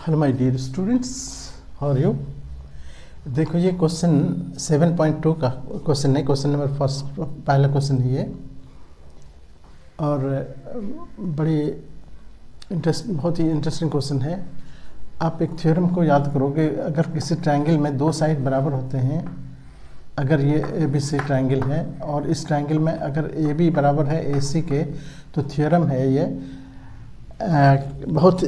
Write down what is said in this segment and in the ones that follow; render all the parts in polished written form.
Hello my dear students, how are you. देखो ये question 7.2 का क्वेश्चन है, क्वेश्चन नंबर फर्स्ट, पहला क्वेश्चन ही है और बहुत ही इंटरेस्टिंग क्वेश्चन है। आप एक थ्योरम को याद करोगे, अगर किसी ट्रायंगल में दो साइड बराबर होते हैं, अगर ये ए बी सी ट्रायंगल है और इस ट्रायंगल में अगर ए बी बराबर है ए सी के, तो थ्योरम है ये बहुत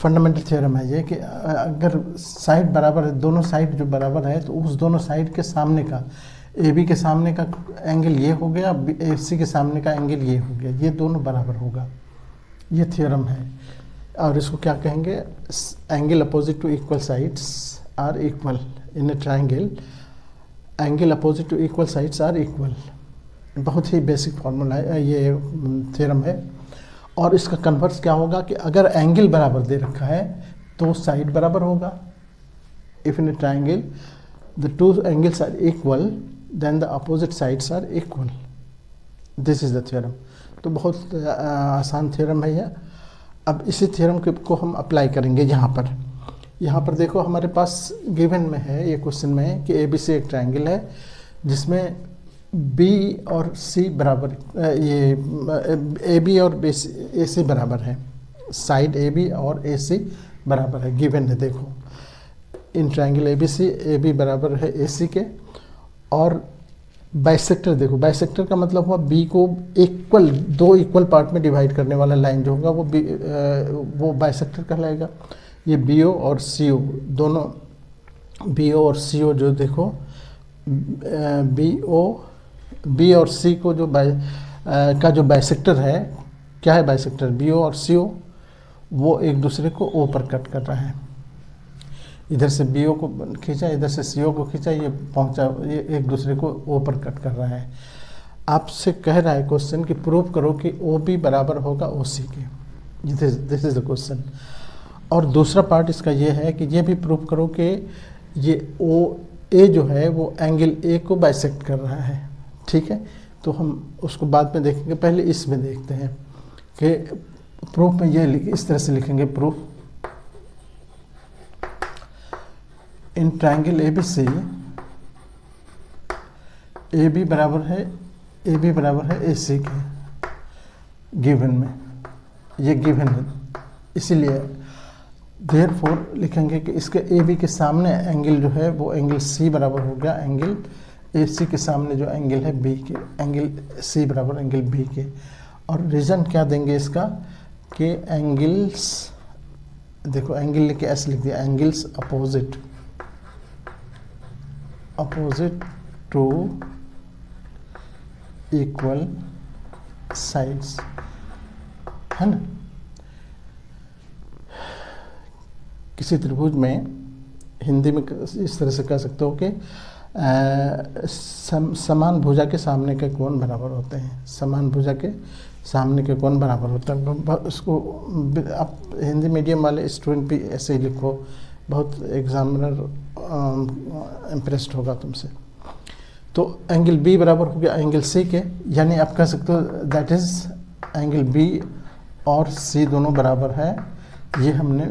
फंडामेंटल थ्योरम है ये कि अगर साइड बराबर है, दोनों साइड जो बराबर है, तो उस दोनों साइड के सामने का ए बी के सामने का एंगल ये हो गया, ए सी के सामने का एंगल ये हो गया, ये दोनों बराबर होगा। ये थ्योरम है और इसको क्या कहेंगे, angle opposite to equal sides are equal in a triangle, angle opposite to equal sides are equal. बहुत ही बेसिक फार्मूला है ये, थ्योरम है। और इसका कन्वर्स क्या होगा कि अगर एंगल बराबर दे रखा है तो साइड बराबर होगा। If in a triangle the two angles are equal then the opposite sides are equal. This is the theorem. तो बहुत आसान थ्योरम है यह। अब इसी थ्योरम को हम अप्लाई करेंगे यहाँ पर देखो हमारे पास गिवन में है ये क्वेश्चन में कि ए बी सी एक ट्रायंगल है जिसमें बी और सी बराबर, ये ए बी और ए सी बराबर है, साइड ए बी और ए सी बराबर है, गिवन है। देखो इन ट्रायंगल ए बी बराबर है ए सी के। और बाइसेक्टर, देखो बाइसेक्टर का मतलब हुआ बी को दो इक्वल पार्ट में डिवाइड करने वाला लाइन जो होगा वो बाइसेक्टर कहलाएगा। ये बी ओ और सी ओ दोनों, बी ओ और सी ओ जो देखो बी और सी को जो का जो बाइसेक्टर है, क्या है बाइसेक्टर, बी ओ और सी ओ, वो एक दूसरे को ओ पर कट कर रहा है। इधर से बी ओ को खींचा, इधर से सी ओ को खींचा, ये एक दूसरे को ओ पर कट कर रहा है। आपसे कह रहा है क्वेश्चन कि प्रूव करो कि ओ बी बराबर होगा ओ सी के। This is the question. और दूसरा पार्ट इसका ये है कि ये भी प्रूव करो कि ये ओ ए जो है वो एंगल ए को बाइसेक्ट कर रहा है। ठीक है, तो हम उसको बाद में देखेंगे, पहले इसमें देखते हैं कि प्रूफ में ये इस तरह से लिखेंगे, proof in triangle A B C A B बराबर है ए सी के, गिवन में ये गिवन है, इसीलिए देयरफॉर लिखेंगे कि इसके ए बी के सामने एंगल जो है वो एंगल सी बराबर हो गया एंगल ए सी के सामने जो एंगल है बी के, एंगल सी बराबर एंगल बी के। और रीजन क्या देंगे इसका कि एंगल्स, देखो एंगल लिख के ऐसे लिख दिया, angles opposite to equal sides, है ना। किसी त्रिभुज में हिंदी में इस तरह से कह सकते हो कि समान भुजा के सामने के कोण बराबर होते हैं, समान भुजा के सामने के कोण बराबर होते हैं। उसको आप हिंदी मीडियम वाले स्टूडेंट भी ऐसे ही लिखो, बहुत एग्जामिनर इम्प्रेस्ड होगा तुमसे। तो एंगल बी बराबर हो गया एंगल सी के, यानी आप कह सकते हो दैट इज एंगल बी और सी दोनों बराबर है। ये हमने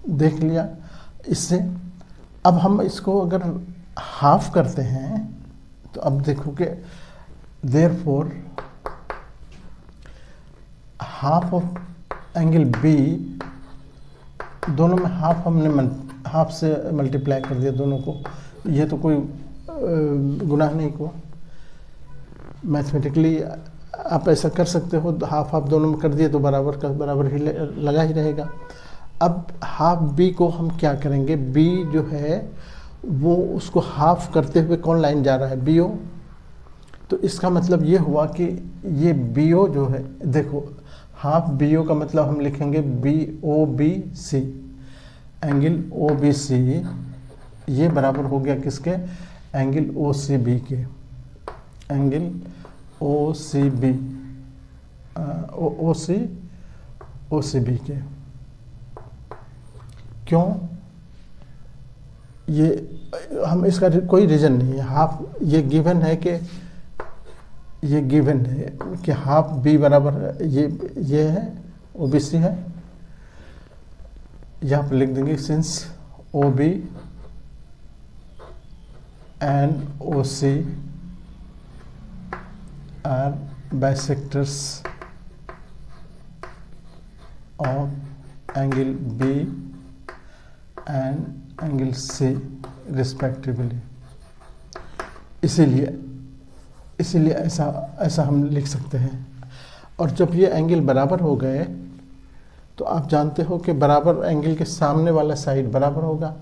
देख लिया इससे। अब हम इसको अगर हाफ करते हैं तो अब देखो कि therefore half of angle B, दोनों में हाफ हमने हाफ से मल्टीप्लाई कर दिया दोनों को, ये तो कोई गुनाह नहीं को, मैथमेटिकली आप ऐसा कर सकते हो, हाफ दोनों में कर दिए तो बराबर का बराबर ही लगा ही रहेगा। अब हाफ बी को हम क्या करेंगे, बी जो है वो उसको हाफ करते हुए कौन लाइन जा रहा है, बी ओ। तो इसका मतलब ये हुआ कि ये बी ओ जो है, देखो हाफ बी ओ का मतलब हम लिखेंगे B O B C, angle O B C ये बराबर हो गया किसके, एंगल ओ सी बी के, angle O C B O C B के। क्यों, ये हम इसका कोई रीज़न नहीं है, हाफ ये गिवन है कि हाफ बी बराबर ये है ओ बी सी है, यहाँ पर लिख देंगे since O B and O C are bisectors of angle B and angle C respectively. इसीलिए ऐसा हम लिख सकते हैं। और जब ये एंगल बराबर हो गए तो आप जानते हो कि बराबर एंगल के सामने वाला साइड बराबर होगा।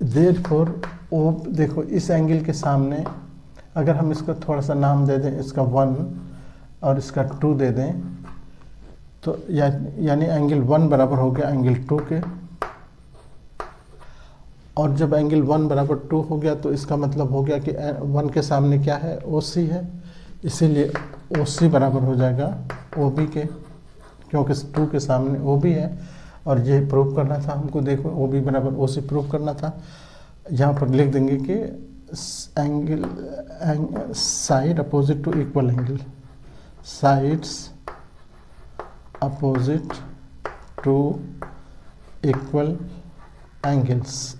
देयरफॉर ओ देखो इस एंगल के सामने अगर हम इसका थोड़ा सा नाम दे दें, इसका 1 और इसका 2 दे दें, तो यानी एंगल 1 बराबर हो गया एंगल 2 के। और जब एंगल 1 बराबर 2 हो गया तो इसका मतलब हो गया कि 1 के सामने क्या है, OC है, इसीलिए OC बराबर हो जाएगा OB के, क्योंकि 2 के सामने OB है। और ये प्रूव करना था हमको, देखो OB बराबर OC प्रूव करना था। यहाँ पर लिख देंगे कि angle side opposite to equal angle, sides opposite to equal angles.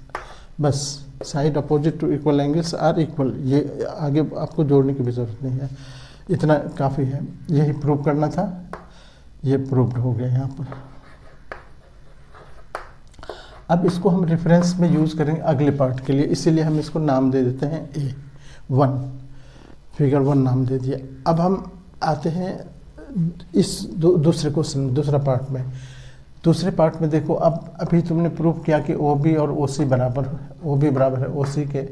बस side opposite to equal angles are equal, ये आगे आपको जोड़ने की भी ज़रूरत नहीं है, इतना काफ़ी है। यही प्रूव करना था, ये प्रूव्ड हो गया यहाँ पर। अब इसको हम रेफरेंस में यूज़ करेंगे अगले पार्ट के लिए, इसीलिए हम इसको नाम दे देते हैं A1, फिगर 1 नाम दे दिया। अब हम आते हैं इस दूसरे क्वेश्चन, दूसरा पार्ट में। दूसरे पार्ट में देखो, अब अभी तुमने प्रूव किया कि OB और OC बराबर, OB बराबर है OC के।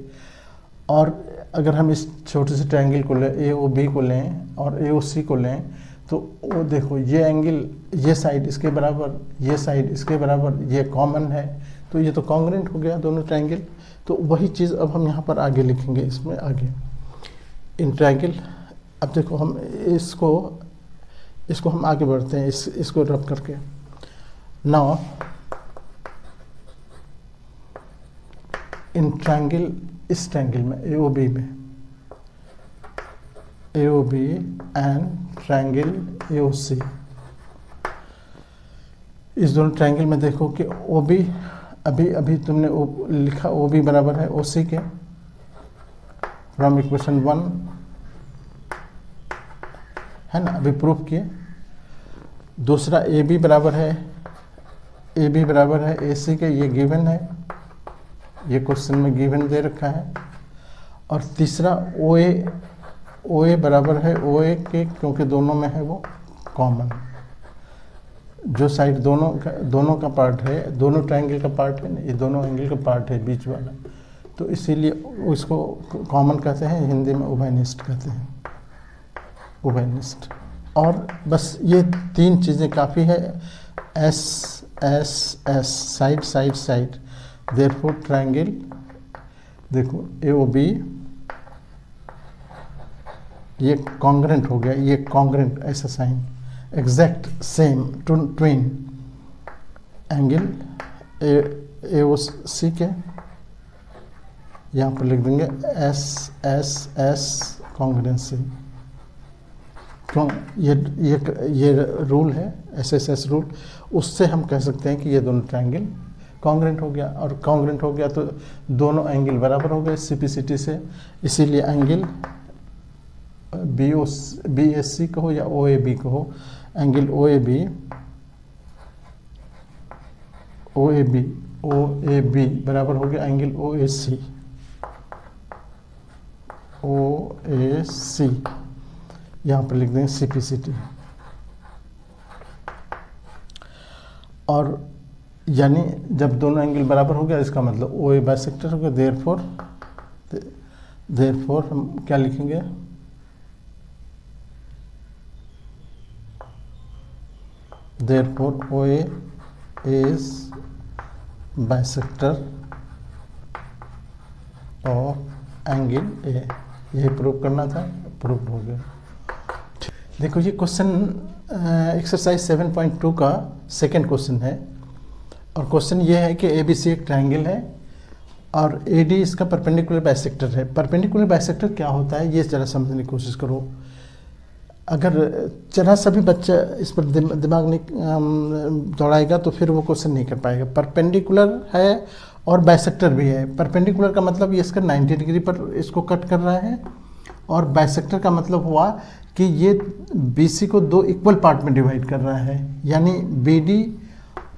और अगर हम इस छोटे से ट्रायंगल को लें, AOB को लें और AOC को लें, तो वो देखो ये एंगल, ये साइड इसके बराबर, ये साइड इसके बराबर, ये कॉमन है, तो ये तो कॉन्ग्रुएंट हो गया दोनों ट्रायंगल। तो वही चीज़ अब हम यहाँ पर आगे लिखेंगे, इसमें आगे इन ट्रायंगल। अब देखो हम इसको हम आगे बढ़ते हैं, इसको रब करके। नाउ इन ट्रायंगल, इस ट्रायंगल में AOB में, AOB एंड ट्रायंगल AOC, इस दोनों ट्रायंगल में देखो कि OB, अभी तुमने लिखा OB बराबर है OC के फ्रॉम इक्वेशन 1, है ना, अभी प्रूफ किए। दूसरा AB बराबर है AC के, ये गिवन है, ये क्वेश्चन में गिवन दे रखा है। और तीसरा OA बराबर है OA के, क्योंकि दोनों में है वो कॉमन, जो साइड दोनों का पार्ट है, दोनों ट्रायंगल का पार्ट है ना, ये दोनों एंगल का पार्ट है बीच वाला, तो इसीलिए उसको कॉमन कहते हैं, हिंदी में उभयनिष्ठ कहते हैं, उभयनिष्ठ। और बस ये 3 चीज़ें काफ़ी है, S साइड, देयरफॉर ट्रायंगल देखो AOB ये कॉन्ग्रुएंट हो गया, ये कॉन्ग्रुएंट ऐसा sign, exact same twin angle AOC के, यहाँ पर लिख देंगे S कॉन्ग्रुएंसी। क्यों, ये रूल है SSS रूल, उससे हम कह सकते हैं कि ये दोनों ट्रायंगल कॉन्ग्रुएंट हो गया। और कॉन्ग्रुएंट हो गया तो दोनों एंगल बराबर हो गए CPCT से, इसीलिए एंगल BSC कहो या OAB कहो, एंगल OAB बराबर हो गया एंगल OAC, यहाँ पर लिख देंगे CPCT। और यानी जब दोनों एंगल बराबर हो गया, इसका मतलब OA बाइसेक्टर हो गया, देयरफॉर हम क्या लिखेंगे, therefore OA is bisector of angle A। यही प्रूव करना था, प्रूव हो गया। देखो ये क्वेश्चन एक्सरसाइज 7.2 का सेकंड क्वेश्चन है, और क्वेश्चन ये है कि ABC एक ट्रायंगल है और AD इसका परपेंडिकुलर बाइसेक्टर है। परपेंडिकुलर बाइसेक्टर क्या होता है, ये जरा समझने की कोशिश करो। अगर जरा सा भी बच्चा इस पर दिमाग नहीं दौड़ाएगा तो फिर वो क्वेश्चन नहीं कर पाएगा। परपेंडिकुलर है और बाइसेक्टर भी है। परपेंडिकुलर का मतलब ये इसका 90 डिग्री पर इसको कट कर रहा है, और बाइसेक्टर का मतलब हुआ कि ये BC को दो इक्वल पार्ट में डिवाइड कर रहा है, यानी BD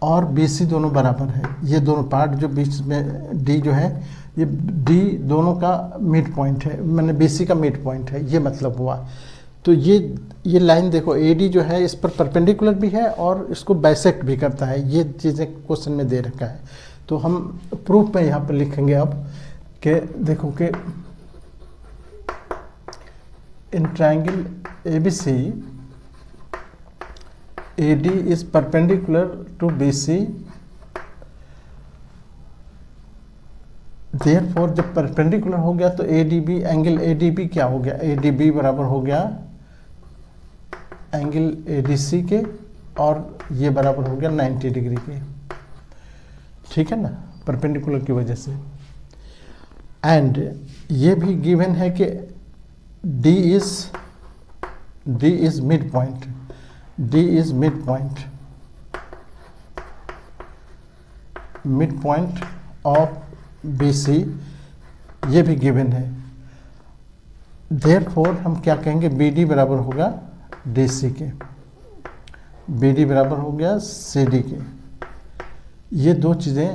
और BC दोनों बराबर है। ये दोनों पार्ट जो बीच में D जो है, ये D दोनों का मिड पॉइंट है, मैंने BC का मिड पॉइंट है, ये मतलब हुआ। तो ये लाइन देखो AD जो है इस पर परपेंडिकुलर भी है और इसको बाइसेक्ट भी करता है। ये चीज़ें क्वेश्चन में दे रखा है। तो हम प्रूफ में यहाँ पर लिखेंगे अब कि देखो कि in triangle ABC AD is perpendicular to BC, therefore जब परपेंडिकुलर हो गया तो ADB एंगल ADB क्या हो गया, ADB बराबर हो गया एंगल ADC के, और ये बराबर हो गया 90 डिग्री के। ठीक है ना, परपेंडिकुलर की वजह से। एंड ये भी गिवन है कि D is mid point, D is mid point of BC, ये भी गिवन है। देयरफॉर हम क्या कहेंगे, BD बराबर होगा DC के, BD बराबर हो गया CD के। ये दो चीज़ें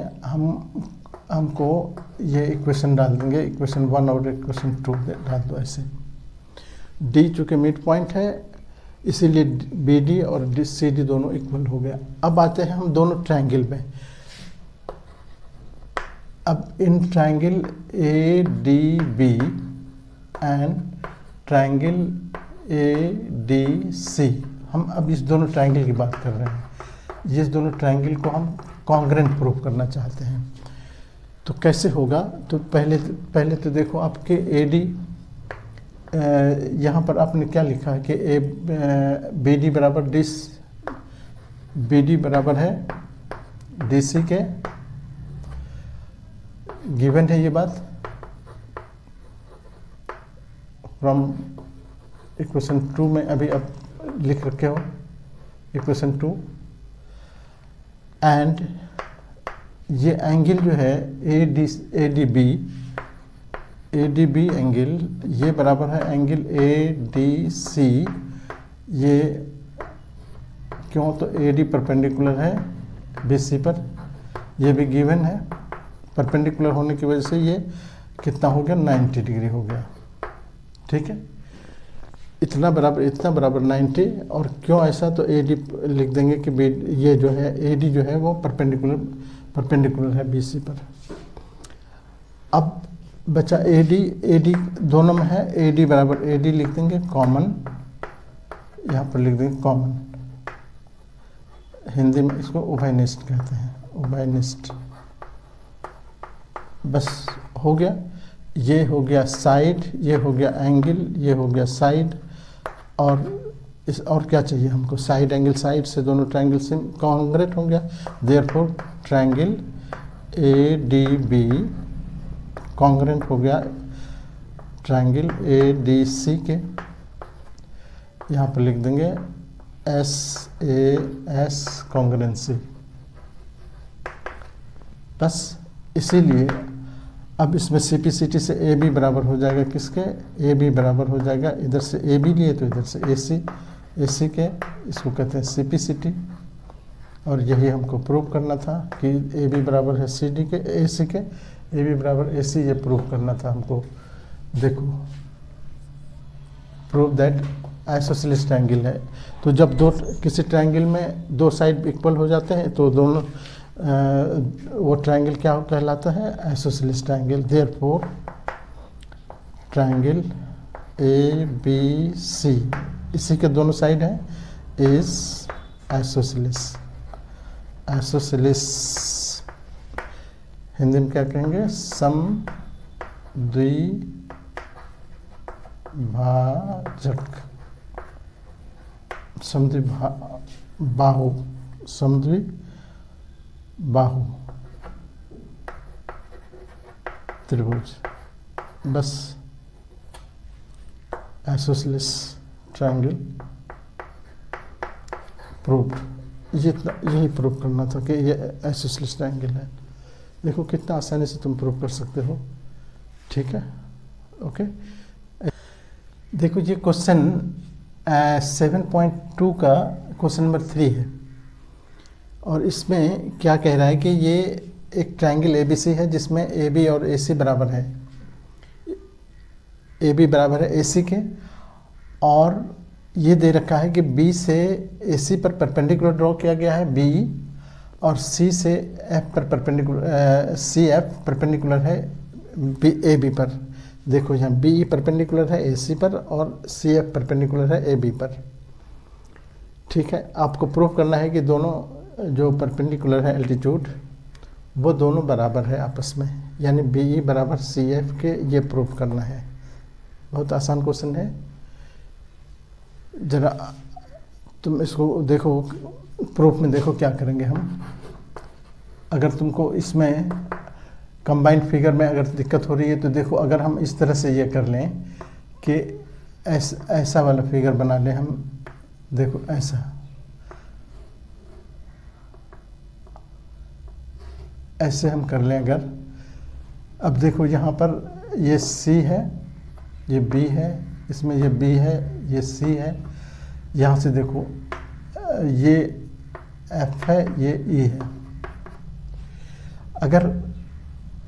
हमको ये इक्वेशन डाल देंगे, इक्वेशन 1 और इक्वेशन 2 डाल दो ऐसे। D चूँकि मिड पॉइंट है इसीलिए BD और CD दोनों इक्वल हो गया। अब आते हैं हम दोनों ट्रायंगल में। अब in triangle ADB and triangle ADC, हम अब इस दोनों ट्रायंगल की बात कर रहे हैं। इस दोनों ट्रायंगल को हम कॉन्ग्रेंट प्रूव करना चाहते हैं। तो कैसे होगा, तो पहले तो देखो आपके AD, यहाँ पर आपने क्या लिखा है कि BD बराबर BD बराबर है DC के, गिवन है ये बात फ्रॉम इक्वेशन 2 में अभी अब लिख रखे हो, इक्वेशन 2। एंड ये एंगल जो है ADB एंगल, ये बराबर है एंगल ADC। ये क्यों, तो AD परपेंडिकुलर है BC पर, ये भी गिवन है। परपेंडिकुलर होने की वजह से ये कितना हो गया, 90 डिग्री हो गया। ठीक है, इतना बराबर 90। और क्यों ऐसा, तो AD लिख देंगे कि ये जो है AD जो है वो परपेंडिकुलर है BC पर। अब बचा AD दोनों में है, AD बराबर AD लिख देंगे कॉमन, यहाँ पर लिख देंगे कॉमन। हिंदी में इसको उभयनिष्ठ कहते हैं, उभयनिष्ठ। बस हो गया, ये हो गया साइड, ये हो गया एंगल, ये हो गया साइड। और क्या चाहिए हमको, साइड एंगल, साइड से दोनों ट्रायंगल से कॉन्ग्रेंट हो गया। देयरफॉर ट्रायंगल ADB कॉन्ग्रेंट हो गया ट्रायंगल ADC के। यहाँ पर लिख देंगे SAS कॉन्ग्रेंसी। बस इसीलिए अब इसमें CPCT से AB बराबर हो जाएगा किसके, AB बराबर हो जाएगा, इधर से AB लिए तो इधर से AC के, इसको कहते हैं CPCT। और यही हमको प्रूव करना था कि AB बराबर है CD के, AC के, AB बराबर AC, ये प्रूव करना था हमको। देखो, प्रूव दैट आइसोसेलेस ट्रायंगल है। तो जब किसी ट्रायंगल में दो साइड इक्वल हो जाते हैं तो दोनों वो ट्रायंगल क्या कहलाता है, isosceles triangle. Therefore triangle ABC, इसी के दोनों साइड हैं, इज आइसोसेलेस। हिंदी में क्या कहेंगे, समद्विभाजक, समद्विबाहु त्रिभुज। बस आइसोसेलेस ट्रायंगल प्रूव्ड। यही प्रूव करना था कि ये आइसोसेलेस ट्रायंगल है। देखो कितना आसानी से तुम प्रूव कर सकते हो। ठीक है, ओके। देखो ये क्वेश्चन 7.2 का क्वेश्चन नंबर 3 है, और इसमें क्या कह रहा है कि ये एक ट्रायंगल ABC है जिसमें AB और AC बराबर है। AB बराबर है AC के, और ये दे रखा है कि B से AC पर परपेंडिकुलर ड्रॉ किया गया है BE, और C से F पर परपेंडिकुलर CF परपेंडिकुलर है AB पर। देखो यहाँ BE परपेंडिकुलर है AC पर और CF परपेंडिकुलर है AB पर। ठीक है, आपको प्रूफ करना है कि दोनों जो परपेंडिकुलर है एल्टीट्यूड वो दोनों बराबर है आपस में, यानी BE बराबर CF के, ये प्रूफ करना है। बहुत आसान क्वेश्चन है। जरा तुम इसको देखो, प्रूफ में देखो क्या करेंगे हम। अगर तुमको इसमें कंबाइंड फिगर में अगर दिक्कत हो रही है तो देखो, अगर हम इस तरह से ये कर लें कि ऐसा वाला फिगर बना लें हम। देखो ऐसे हम कर लें अगर। अब देखो यहाँ पर ये C है, ये B है, इसमें ये B है, ये C है। यहाँ से देखो ये F है, ये E है। अगर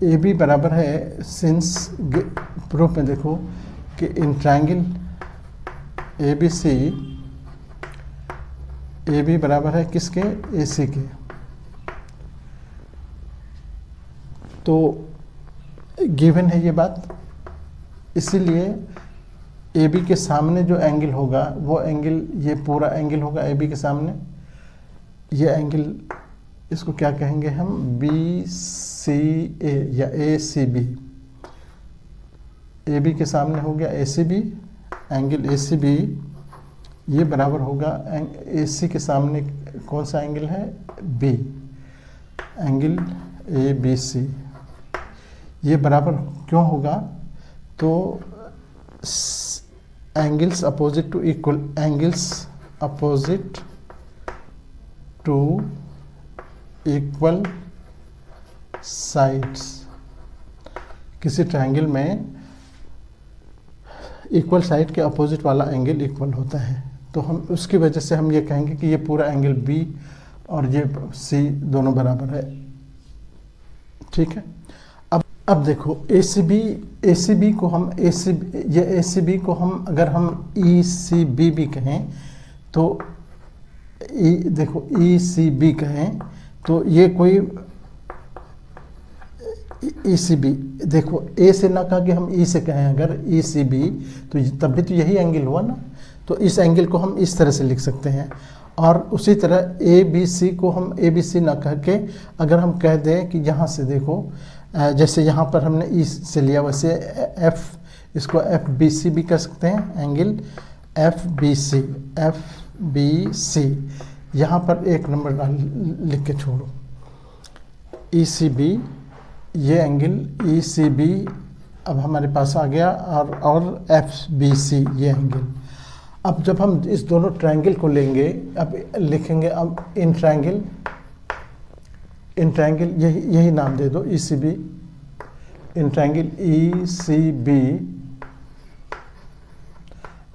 AB बराबर है, सिंस प्रूफ में देखो कि इन ट्रायंगल ABC AB बराबर है किसके? AC के। तो गिवन है ये बात, इसीलिए AB के सामने जो एंगल होगा वो एंगल, ये पूरा एंगल होगा AB के सामने। ये एंगल, इसको क्या कहेंगे हम? BCA या ACB। AB के सामने हो गया ACB, एंगल ACB ये बराबर होगा AC के सामने कौन सा एंगल है? B, angle ABC। ये बराबर क्यों होगा? तो angles opposite to equal, angles opposite to equal sides. किसी ट्रायंगल में इक्वल साइड के अपोजिट वाला एंगल इक्वल होता है, तो हम उसकी वजह से हम ये कहेंगे कि ये पूरा एंगल B और ये C दोनों बराबर है। ठीक है, अब देखो ACB को हम ACB को हम अगर हम ECB भी कहें तो देखो ECB कहें तो ये कोई ECB, देखो A से ना कहा कि हम E से कहें अगर ECB, तो तब भी तो यही एंगल हुआ ना। तो इस एंगल को हम इस तरह से लिख सकते हैं, और उसी तरह ABC को हम ABC ना कह के अगर हम कह दें कि यहाँ से देखो, जैसे यहाँ पर हमने E से लिया वैसे इसको FBC भी कह सकते हैं, एंगल FBC। यहाँ पर एक नंबर लिख के छोड़ो, ECB, ये एंगल ECB अब हमारे पास आ गया, और FBC ये एंगल। अब जब हम इस दोनों ट्रायंगल को लेंगे, अब लिखेंगे अब इन ट्रायंगल यही नाम दे दो ECB, in triangle ECB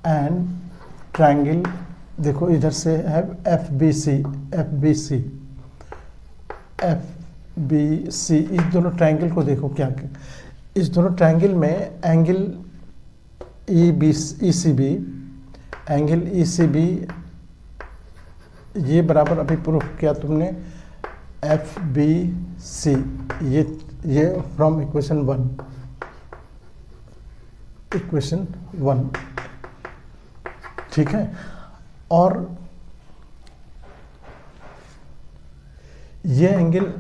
and triangle, देखो इधर से है FBC। इस दोनों ट्रायंगल को देखो क्या, इस दोनों ट्रायंगल में एंगल ECB, एंगल ECB ये बराबर अभी प्रूफ किया तुमने FBC, ये फ्रॉम इक्वेशन 1। ठीक है, और ये एंगल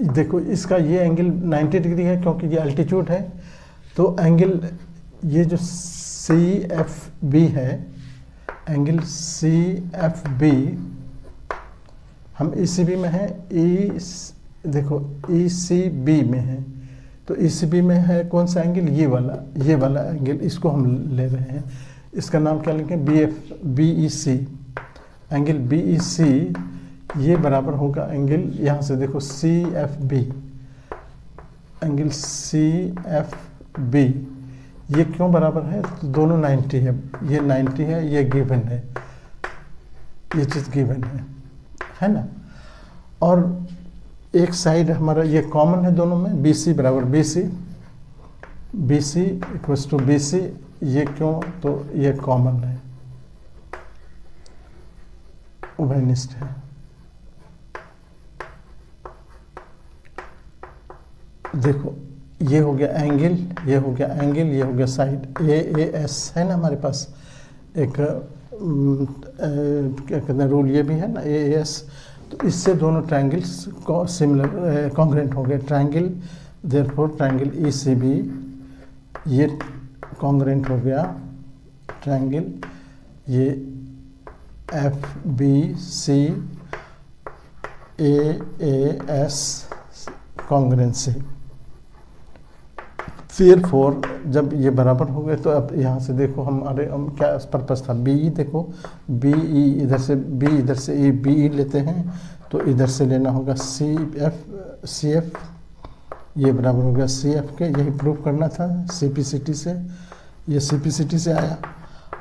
देखो, इसका ये एंगल 90 डिग्री है क्योंकि ये अल्टीट्यूड है। तो एंगल ये जो CFB है, एंगल CFB हम ECB में है, देखो ECB में है, तो ECB में है कौन सा एंगल? ये वाला एंगल, इसको हम ले रहे हैं। इसका नाम क्या लिखें, BEC। एंगल BEC ये बराबर होगा एंगल, यहाँ से देखो CFB, एंगल CFB ये क्यों बराबर है, तो दोनों 90 है, ये 90 है, ये गिवन है, ये चीज़ गिवन है ना। और एक साइड हमारा ये कॉमन है दोनों में, BC बराबर BC इक्वल्स टू BC, ये क्यों, तो ये कॉमन है, उभयनिष्ठ है। देखो ये हो गया एंगल, ये हो गया एंगल, ये हो गया साइड, AAS है ना हमारे पास एक क्या कहते हैं रूल, ये भी है ना AAS। तो इससे दोनों ट्रायंगल्स को सिमिलर कॉन्ग्रेंट हो गए, ट्रायंगल देयरफॉर ट्रायंगल ECB ये कॉन्ग्रेंट हो गया, ट्रायंगल ये FBC AAS कॉन्ग्रेंसी। देयरफॉर जब ये बराबर हो गए तो अब यहाँ से देखो हमारे क्या पर्पस था, BE देखो, BE इधर से B, इधर से E, BE लेते हैं तो इधर से लेना होगा CF, ये बराबर हो गया CF के, यही प्रूव करना था CPCT से, ये CPCT से आया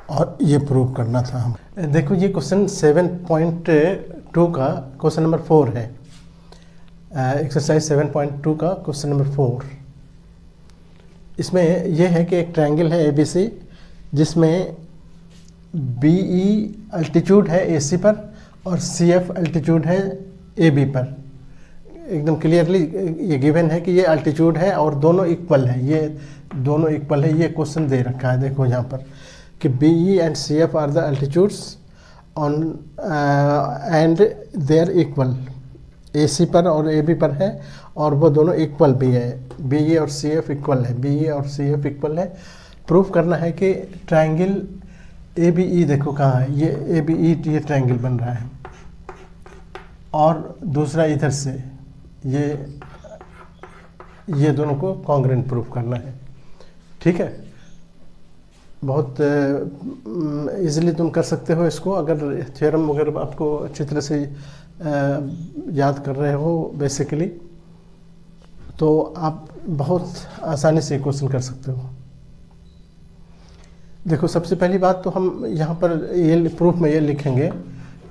और ये प्रूव करना था हम। देखो ये क्वेश्चन 7.2 का क्वेश्चन नंबर 4 है, एक्सरसाइज 7.2 का क्वेश्चन नंबर 4। इसमें यह है कि एक ट्रायंगल है ABC जिसमें BE अल्टीट्यूड है AC पर और CF अल्टीट्यूड है AB पर। एकदम क्लियरली ये गिवन है कि ये अल्टीट्यूड है और दोनों इक्वल है, ये दोनों इक्वल है, ये क्वेश्चन दे रखा है देखो यहाँ पर कि BE and CF are the altitudes on and they are equal, AC पर और AB पर है और वो दोनों इक्वल भी है, BE और CF इक्वल है, BE और CF इक्वल है। प्रूफ करना है कि ट्रायंगल ABE देखो कहाँ है, ये ABE ये ट्रायंगल बन रहा है और दूसरा इधर से ये दोनों को कॉन्ग्रेंट प्रूफ करना है, ठीक है। बहुत इजीली तुम कर सकते हो इसको, अगर थ्योरम वगैरह आपको अच्छी तरह से याद कर रहे हो बेसिकली, तो आप बहुत आसानी से क्वेश्चन कर सकते हो। देखो सबसे पहली बात तो हम यहाँ पर ये प्रूफ में ये लिखेंगे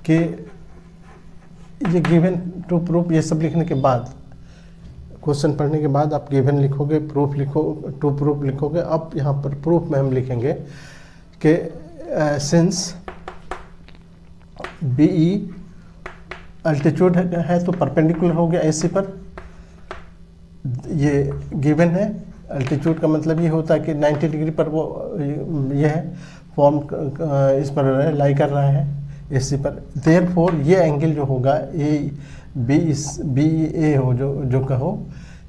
कि ये गिवन टू प्रूफ, ये सब लिखने के बाद, क्वेश्चन पढ़ने के बाद आप गिवन लिखोगे, प्रूफ लिखो, टू प्रूफ लिखोगे। अब यहाँ पर प्रूफ में हम लिखेंगे कि सिंस BE अल्टीट्यूड है तो परपेंडिकुलर हो गया AC पर, ये गिवन है। अल्टीट्यूड का मतलब ये होता है कि 90 डिग्री पर वो ये है फॉर्म इस पर लाई कर रहा है AC पर। देयरफॉर ये एंगल जो होगा BA हो जो कहो,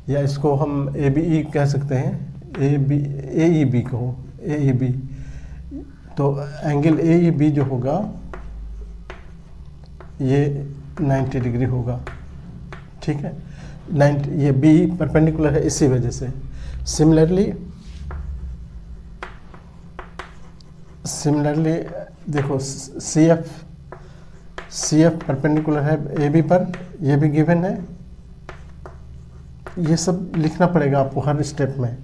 या इसको हम ABE कह सकते हैं, AEB कहो, AEB। तो एंगल AEB जो होगा ये 90 डिग्री होगा, ठीक है। 90 ये B परपेंडिकुलर है इसी वजह से। सिमिलरली देखो CF परपेंडिकुलर है AB पर, ये भी गिवन है। ये सब लिखना पड़ेगा आपको हर स्टेप में।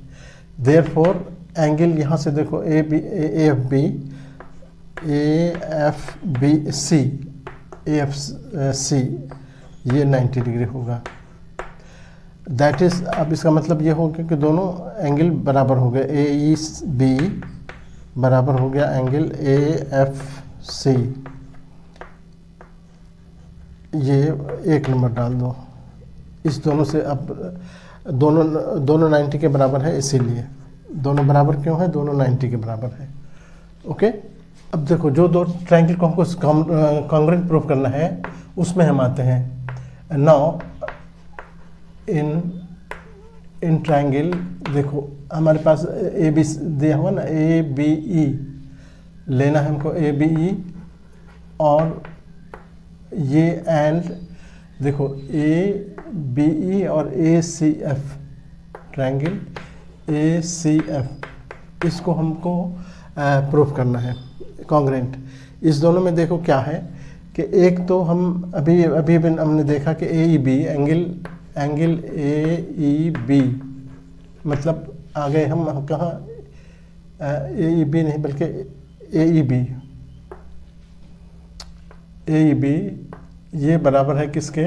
देयरफॉर एंगल यहाँ से देखो AFC ये 90 डिग्री होगा। दैट इज़, अब इसका मतलब ये हो गया कि दोनों एंगल बराबर हो गए, AEB बराबर हो गया एंगल AFC। ये 1 नंबर डाल दो इस दोनों से। अब दोनों 90 के बराबर है, इसीलिए दोनों बराबर क्यों है, दोनों 90 के बराबर है, ओके। अब देखो जो दो ट्रायंगल को हमको कॉन्ग्रेंट प्रूफ करना है उसमें हम आते हैं। नाउ इन ट्रायंगल देखो हमारे पास AB दिया हुआ ना, ABE लेना है हमको, ABE और ये एंड देखो ABE और ACF, ट्रायंगल ACF, इसको हमको प्रूफ करना है कॉन्ग्रेंट। इस दोनों में देखो क्या है कि एक तो हम अभी अभी हमने देखा कि A E B angle A E B, मतलब आ गए हम कहाँ, ए ई बी नहीं बल्कि ए ई बी ये बराबर है किसके,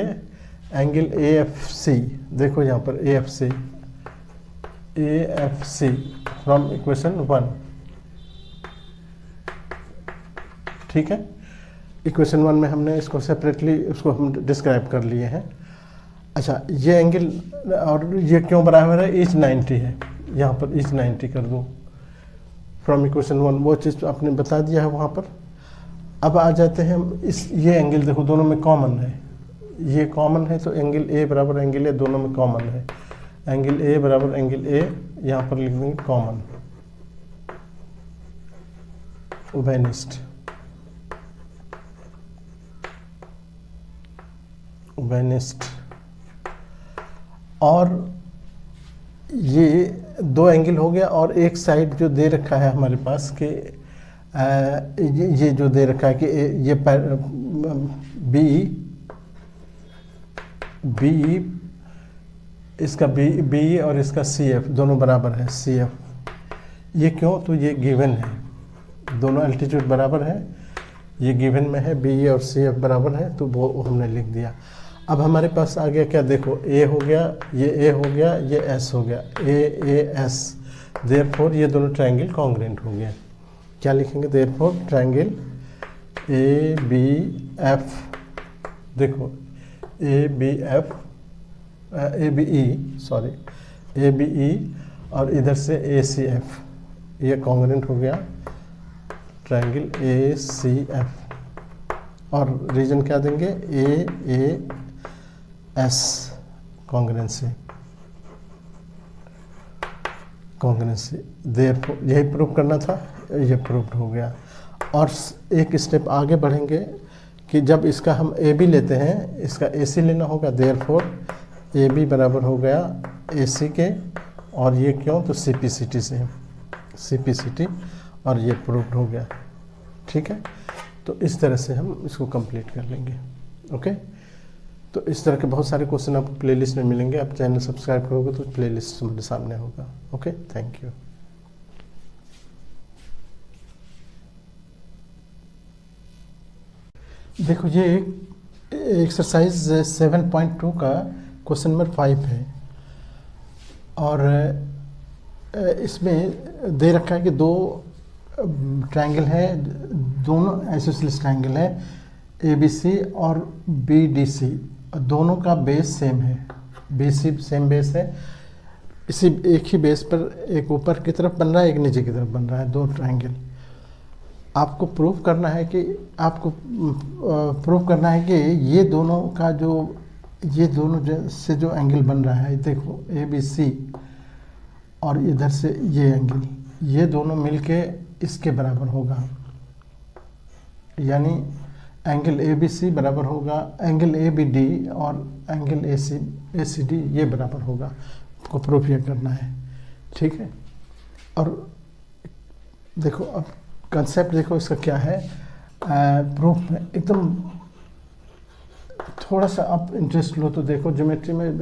एंगल ए एफ सी। देखो यहाँ पर A F C from equation 1, ठीक है। इक्वेशन 1 में हमने इसको सेपरेटली उसको हम डिस्क्राइब कर लिए हैं। अच्छा, ये एंगल और ये क्यों बराबर है, ईच 90 है, यहाँ पर ईच 90 कर दो फ्रॉम इक्वेशन 1, वो चीज़ आपने बता दिया है वहाँ पर। अब आ जाते हैं हम ये एंगल देखो दोनों में कॉमन है, ये कॉमन है तो एंगल ए बराबर एंगल ए दोनों में कॉमन है, एंगल ए बराबर एंगल ए यहाँ पर लिख देंगे कॉमन, उभयनिष्ठ और ये दो एंगल हो गया। और एक साइड जो दे रखा है हमारे पास कि ये जो दे रखा है कि ये बी इसका बी और इसका सी एफ दोनों बराबर है, सी एफ, ये क्यों, तो ये गिवन है, दोनों एल्टीट्यूड बराबर है, ये गिवन में है, बी और सी एफ बराबर है, तो वो हमने लिख दिया। अब हमारे पास आ गया क्या, देखो ए हो गया, ये ए हो गया, ये एस हो गया, ए एस, देयरफॉर ये दोनों ट्रायंगल कॉन्ग्रेंट हो गया। क्या लिखेंगे, therefore triangle A B F, देखो ए बी ई और इधर से ए सी एफ, ये कॉन्ग्रेंट हो गया ट्रायंगल ए सी एफ। और रीजन क्या देंगे, ए एस, कॉन्ग्रेंसी, देयरफॉर यही प्रूव करना था, ये प्रूव्ड हो गया। और एक स्टेप आगे बढ़ेंगे कि जब इसका हम ए बी लेते हैं, इसका ए सी लेना होगा, देयरफॉर ए बी बराबर हो गया ए सी के, और ये क्यों, तो सी पी सी टी से, सी पी सी टी, और ये प्रूव्ड हो गया, ठीक है। तो इस तरह से हम इसको कंप्लीट कर लेंगे, ओके। तो इस तरह के बहुत सारे क्वेश्चन आपको प्लेलिस्ट में मिलेंगे, आप चैनल सब्सक्राइब करोगे तो प्लेलिस्ट हमारे सामने होगा, ओके। Thank you. देखो ये एक्सरसाइज 7.2 का क्वेश्चन नंबर 5 है, और इसमें दे रखा है कि दो ट्रायंगल है, दोनों आइसोसेलेस ट्रायंगल है, ए बी सी और बी डी सी, दोनों का बेस सेम है, BC सेम बेस है, इसी एक ही बेस पर एक ऊपर की तरफ बन रहा है, एक नीचे की तरफ बन रहा है, दो ट्रायंगल। आपको प्रूव करना है कि ये दोनों का जो ये दोनों से जो एंगल बन रहा है, देखो ए बी सी और इधर से ये एंगल, ये दोनों मिलके इसके बराबर होगा, यानी एंगल ए बी सी बराबर होगा एंगल ए बी डी, और एंगल ए सी डी ये बराबर होगा। आपको प्रूफ ये करना है, ठीक है। और देखो अब कंसेप्ट देखो इसका क्या है, प्रूफ में एकदम थोड़ा सा आप इंटरेस्ट लो तो देखो ज्योमेट्री में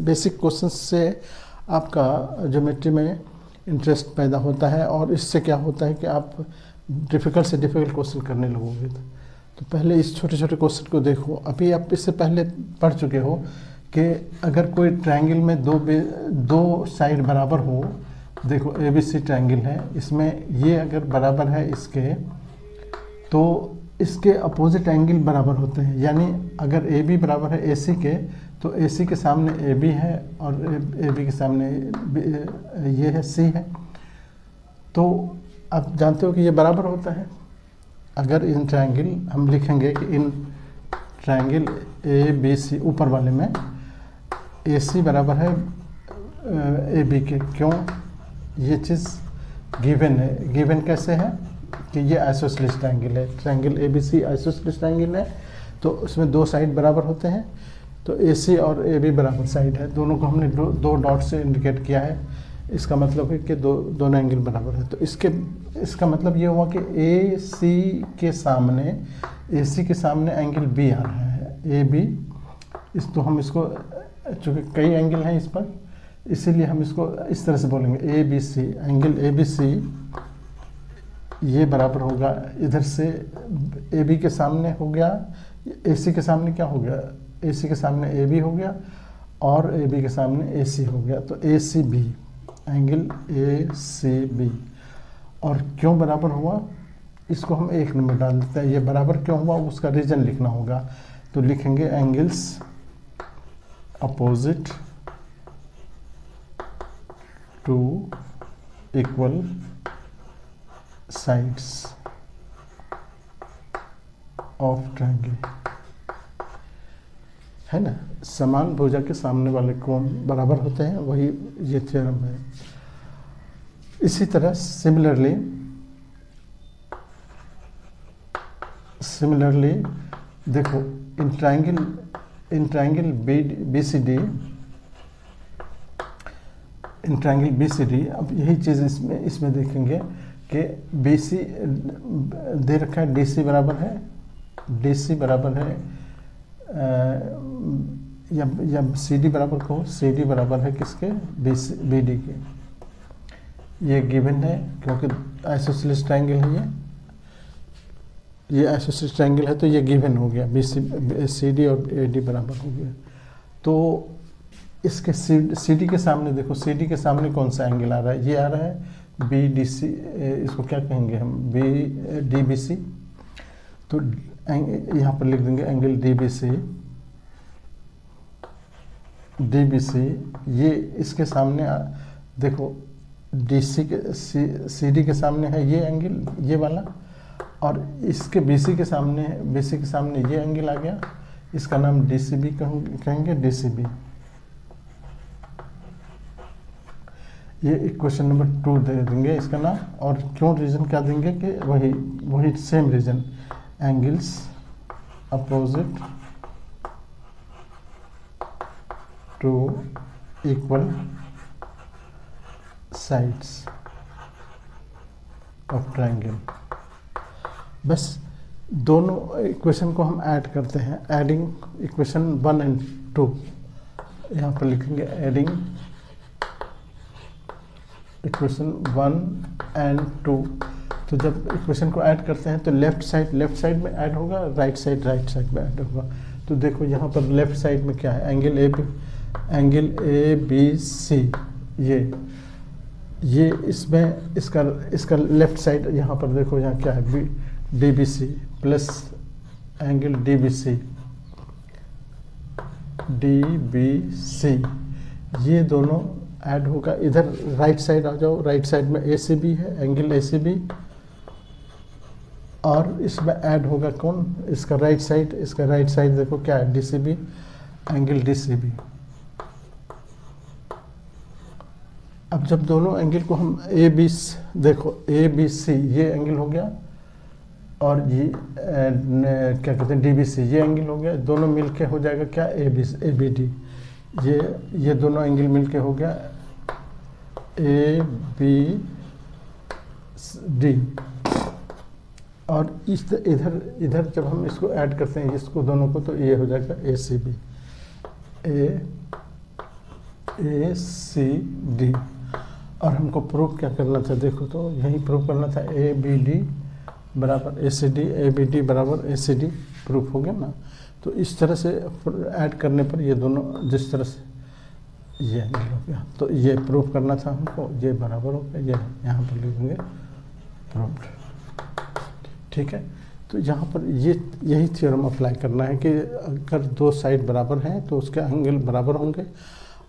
बेसिक क्वेश्चन से आपका ज्योमेट्री में इंटरेस्ट पैदा होता है, और इससे क्या होता है कि आप डिफ़िकल्ट से डिफ़िकल्ट क्वेश्चन करने लगोगे। तो पहले इस छोटे छोटे क्वेश्चन को देखो। अभी आप इससे पहले पढ़ चुके हो कि अगर कोई ट्रायंगल में दो साइड बराबर हो, देखो ए बी सी ट्रायंगल है, इसमें ये अगर बराबर है इसके, तो इसके अपोजिट एंगल बराबर होते हैं, यानी अगर ए बी बराबर है ए सी के, तो ए सी के सामने ए बी है और ए बी के सामने ये है सी है, तो आप जानते हो कि ये बराबर होता है। अगर इन ट्रायंगल हम लिखेंगे कि इन ट्रायंगल ए बी सी ऊपर वाले में ए सी बराबर है ए बी के, क्यों, ये चीज़ गिवन है। गिवन कैसे है कि ये आइसोसेलेस ट्रायंगल है, triangle A B C isosceles triangle है, तो उसमें दो साइड बराबर होते हैं, तो ए सी और ए बी बराबर साइड है, दोनों को हमने दो डॉट से इंडिकेट किया है। इसका मतलब है कि दोनों एंगल बराबर है। तो इसका मतलब ये हुआ कि ए सी के सामने एंगल बी आ रहा है, ए बी। तो हम इसको, चूँकि कई एंगल हैं इस पर, इसीलिए हम इसको इस तरह से बोलेंगे, A B C, angle A B C ये बराबर होगा, इधर से ए बी के सामने हो गया, ए सी के सामने क्या हो गया, ए सी के सामने ए बी हो गया और ए बी के सामने ए सी हो गया। तो A C B, angle A C B. और क्यों बराबर हुआ, इसको हम 1 नंबर डाल देते हैं। ये बराबर क्यों हुआ उसका रीजन लिखना होगा, तो लिखेंगे angles opposite to equal sides of triangle, है ना। समान भुजा के सामने वाले कोण बराबर होते हैं, वही ये थ्योरम है। इसी तरह सिमिलरली देखो, in triangle B C D, अब यही चीज़ इसमें देखेंगे कि बी सी दे रखा है, डी सी बराबर है या सी डी बराबर कहो, सी डी बराबर है किसके, बी डी के। ये गिवन है क्योंकि आइसोसेलेस ट्रायंगल है, ये आइसोसेलेस ट्रायंगल है, तो ये गिवन हो गया, सी डी और ए डी बराबर हो गया। तो इसके सी डी के सामने देखो, सी डी के सामने कौन सा एंगल आ रहा है, ये आ रहा है बी डी सी, इसको क्या कहेंगे हम, बी डी बी सी। तो यहाँ पर लिख देंगे एंगल डी बी सी, ये इसके सामने देखो, डी सी के सी डी के सामने है ये एंगल, ये वाला, और इसके बी सी के सामने ये एंगल आ गया, इसका नाम डी सी बी कहेंगे, डी सी बी। ये इक्वेशन नंबर 2 दे देंगे इसका नाम। और क्यों रीजन क्या देंगे कि वही same reason, angles opposite to equal sides of triangle. बस दोनों इक्वेशन को हम ऐड करते हैं, एडिंग इक्वेशन 1 और 2। यहाँ पर लिखेंगे एडिंग इक्वेशन 1 और 2। तो जब इक्वेशन को ऐड करते हैं तो लेफ्ट साइड में ऐड होगा, राइट साइड में ऐड होगा। तो देखो यहाँ पर लेफ्ट साइड में क्या है, एंगल ए बी सी, ये इसमें इसका लेफ्ट साइड, यहाँ पर देखो यहाँ क्या है, D B C plus angle D B C, ये दोनों ऐड होगा। इधर राइट साइड आ जाओ, राइट साइड में ए सी बी है, एंगल ए सी बी, और इसमें ऐड होगा कौन, इसका राइट साइड देखो क्या है, D C B, angle D C B. अब जब दोनों एंगल को हम ए बी सी ये एंगल हो गया, और ये क्या कहते हैं डी बी सी ये एंगल हो गया, दोनों मिलके हो जाएगा क्या, ए बी डी। ये दोनों एंगल मिलके हो गया ए बी डी। और इधर जब हम इसको ऐड करते हैं, इसको दोनों को, तो ये हो जाएगा A C B, A C D. और हमको प्रूफ क्या करना था, देखो तो यही प्रूफ करना था, ए बी डी बराबर A C D, A B D बराबर ए सी डी, प्रूफ हो गया ना। तो इस तरह से ऐड करने पर ये दोनों जिस तरह से ये एंगल हो गया, तो ये प्रूफ करना था हमको, ये बराबर हो गया, ये यहाँ पर लिखेंगे प्रूफ्ड, ठीक है। तो यहाँ पर यही थ्योरम अप्लाई करना है कि अगर 2 साइड बराबर हैं तो उसके एंगल बराबर होंगे,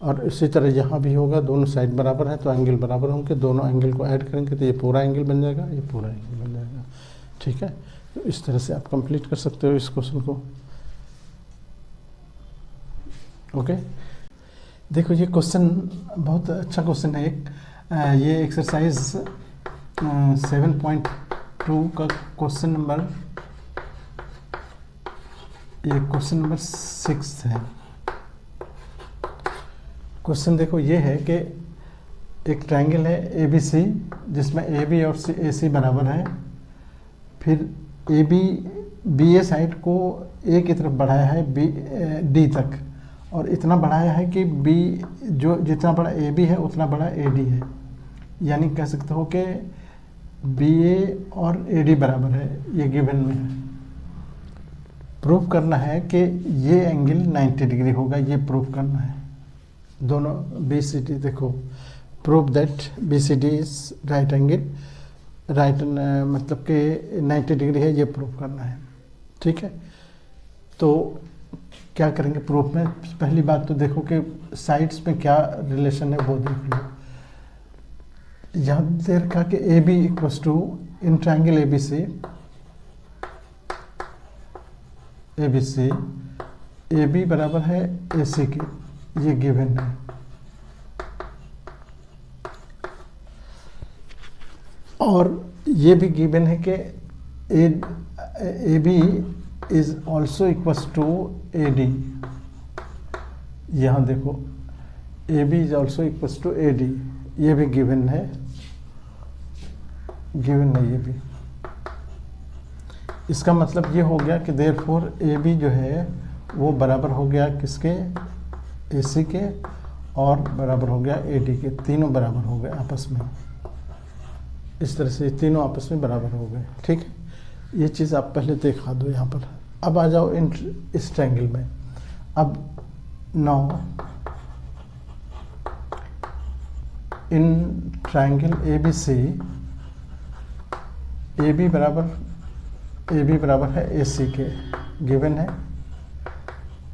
और इसी तरह यहाँ भी होगा, दोनों साइड बराबर हैं तो एंगल बराबर होंगे, दोनों एंगल को ऐड करेंगे तो ये पूरा एंगल बन जाएगा, ये पूरा एंगल बन जाएगा, ठीक है। तो इस तरह से आप कंप्लीट कर सकते हो इस क्वेश्चन को, ओके। देखो ये क्वेश्चन बहुत अच्छा क्वेश्चन है एक, ये एक्सरसाइज 7.2 का क्वेश्चन नंबर 6 है। क्वेश्चन देखो ये है कि एक ट्रायंगल है ए बी सी जिसमें ए बी और ए सी बराबर है। फिर ए बी ए साइड को ए की तरफ बढ़ाया है बी डी तक, और इतना बढ़ाया है कि बी जो जितना बड़ा ए बी है उतना बड़ा ए डी है। यानी कह सकते हो कि बी ए और ए डी बराबर है, ये गिवन में है। प्रूफ करना है कि ये एंगल 90 डिग्री होगा, ये प्रूफ करना है। दोनों बी सी डी देखो, proof that B C D is right angle, right मतलब कि 90 डिग्री है, ये प्रूफ करना है। ठीक है, तो क्या करेंगे प्रूफ में? पहली बात तो देखो कि साइड्स में क्या रिलेशन है वो देख लो। यहाँ दे रखा कि A B equals to in triangle A B C, A B बराबर है ए सी के, ये गिवन है। और ये भी गिवन है कि A B is also equals to A D. यहाँ देखो A B is also equals to A D, ये भी गिवन है, गिवन है ये भी। इसका मतलब ये हो गया कि देयरफॉर ए बी जो है वो बराबर हो गया किसके? ए सी के, और बराबर हो गया ए डी के, तीनों बराबर हो गए आपस में। इस तरह से तीनों आपस में बराबर हो गए। ठीक है, ये चीज़ आप पहले देखा दो यहाँ पर। अब आ जाओ इस ट्रायंगल में। अब now in triangle A B C, A B बराबर है ए सी के, गिवन है।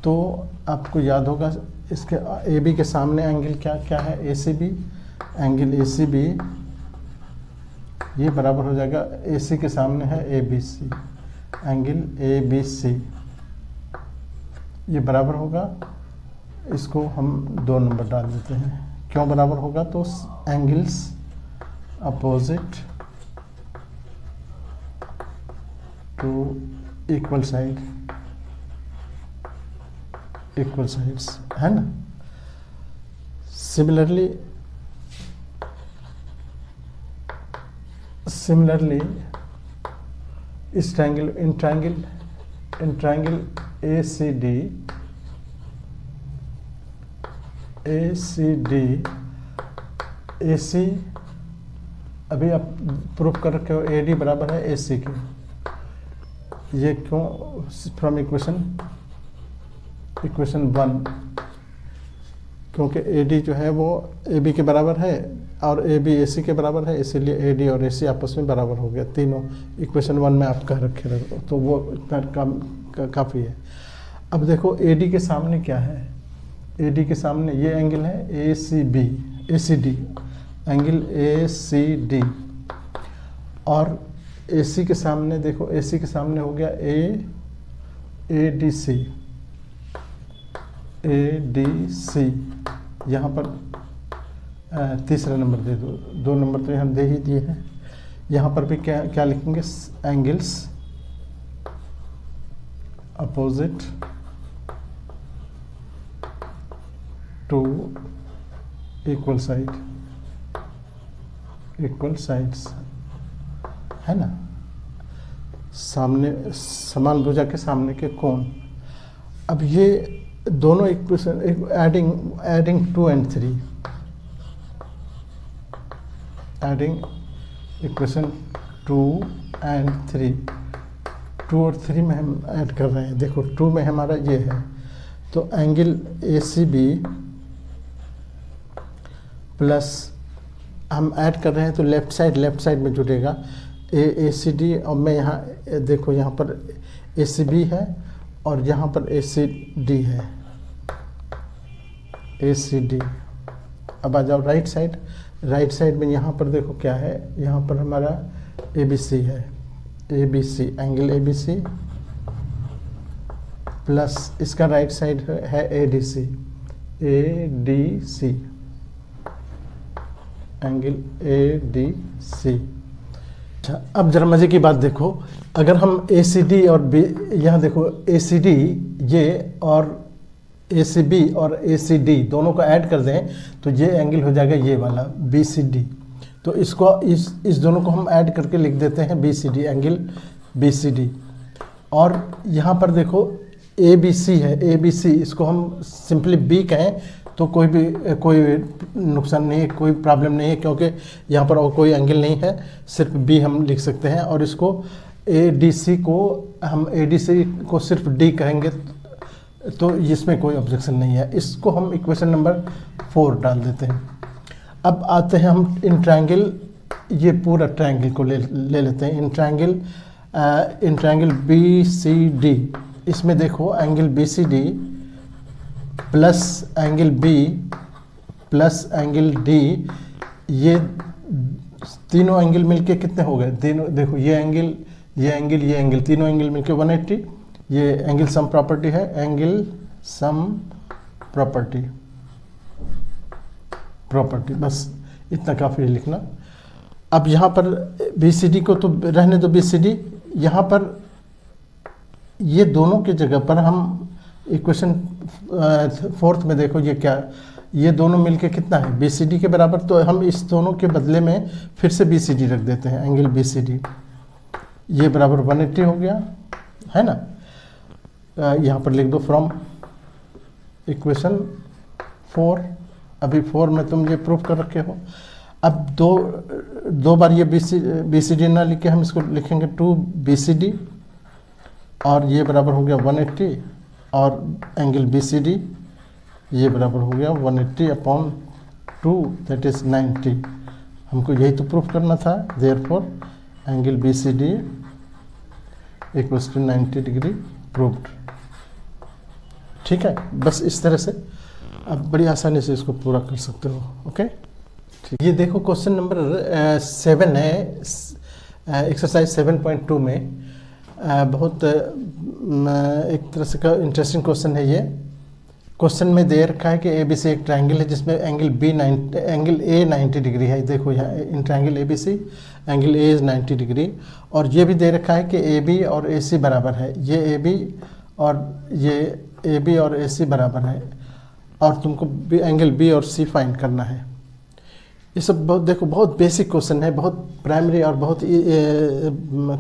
तो आपको याद होगा इसके ए बी के सामने एंगल क्या क्या है? A C B, angle A C B ये बराबर हो जाएगा ए सी के सामने है A B C, angle A B C ये बराबर होगा। इसको हम 2 नंबर डाल देते हैं। क्यों बराबर होगा? तो angles opposite to equal side, equal sides, है ना। सिमिलरली इस triangle in triangle A C D, A C अभी आप प्रूफ कर रखे हो ए डी बराबर है ए सी के। ये क्यों? फ्रॉम इक्वेशन 1, क्योंकि ए डी जो है वो ए बी के बराबर है और ए बी ए सी के बराबर है, इसीलिए ए डी और ए सी आपस में बराबर हो गया। तीनों इक्वेशन 1 में आप कह रखे रहो, तो वो इतना काफ़ी है। अब देखो ए डी के सामने क्या है? ए डी के सामने ये एंगल है A C D, angle A C D. और ए सी के सामने देखो, ए सी के सामने हो गया ए डी सी, यहाँ पर तीसरा नंबर दे दो, 2 नंबर तो यहाँ दे ही दिए हैं। यहाँ पर भी क्या लिखेंगे? Angles opposite to equal sides, है ना। सामने समान भुजा के सामने के कोण। अब ये दोनों equation adding 2 and 3, adding equation 2 and 3, 2 और 3 में हम ऐड कर रहे हैं। देखो 2 में हमारा ये है, तो angle A C B plus हम ऐड कर रहे हैं तो लेफ्ट साइड में जुड़ेगा ए सी डी। और मैं यहाँ देखो, यहाँ पर ए सी बी है और यहाँ पर ए सी डी है, ए सी डी। अब आ जाओ राइट साइड में यहाँ पर देखो क्या है? यहाँ पर हमारा ए बी सी है, A B C, angle A B C plus इसका राइट साइड है A D C, angle A D C. अच्छा, अब जरा मजे की बात देखो, अगर हम ए सी डी और बी, यहाँ देखो ए सी डी ये और ACB और ACD दोनों को ऐड कर दें तो ये एंगल हो जाएगा ये वाला BCD। तो इसको इस दोनों को हम ऐड करके लिख देते हैं BCD, एंगल BCD। और यहाँ पर देखो ABC है, ABC इसको हम सिंपली B कहें तो कोई नुकसान नहीं है, कोई प्रॉब्लम नहीं है, क्योंकि यहाँ पर और कोई एंगल नहीं है, सिर्फ B हम लिख सकते हैं। और इसको ADC को सिर्फ D कहेंगे तो इसमें कोई ऑब्जेक्शन नहीं है। इसको हम इक्वेशन नंबर 4 डाल देते हैं। अब आते हैं हम इन ट्रायंगल, ये पूरा ट्रायंगल को ले लेते हैं। इन ट्रायंगल BCD, इसमें देखो angle BCD plus angle B plus angle D, ये तीनों एंगल मिलके कितने हो गए? तीनों देखो, ये एंगल तीनों एंगल मिलके 180। ये एंगल सम प्रॉपर्टी है, एंगल सम प्रॉपर्टी बस इतना काफ़ी है लिखना। अब यहाँ पर BCD को तो रहने दो BCD, यहाँ पर ये दोनों की जगह पर हम इक्वेशन 4 में देखो ये क्या, ये दोनों मिलके कितना है BCD के बराबर। तो हम इस दोनों के बदले में फिर से BCD रख देते हैं, एंगल BCD ये बराबर 180 हो गया है ना। यहाँ पर लिख दो फ्रॉम इक्वेशन 4। अभी 4 में तुम ये प्रूफ कर रखे हो। अब दो बार ये BCD ना लिख के हम इसको लिखेंगे 2BCD, और ये बराबर हो गया 180, और एंगल BCD ये बराबर हो गया 180/2 दैट इज 90। हमको यही तो प्रूफ करना था। Therefore angle BCD equals to 90 degree proved. ठीक है, बस इस तरह से अब बड़ी आसानी से इसको पूरा कर सकते हो। ओके, ठीक। ये देखो क्वेश्चन नंबर 7 है, एक्सरसाइज 7.2 में। बहुत एक तरह से का इंटरेस्टिंग क्वेश्चन है ये। क्वेश्चन में दे रखा है कि ABC एक ट्रायंगल है जिसमें एंगल A 90 डिग्री है। देखो यहाँ इन triangle ABC angle A is 90 degree, और ये भी दे रखा है कि AB और AC बराबर है। ये AB और AC बराबर है, और तुमको एंगल B और C फाइंड करना है। ये सब बहुत बेसिक क्वेश्चन है, बहुत प्राइमरी और बहुत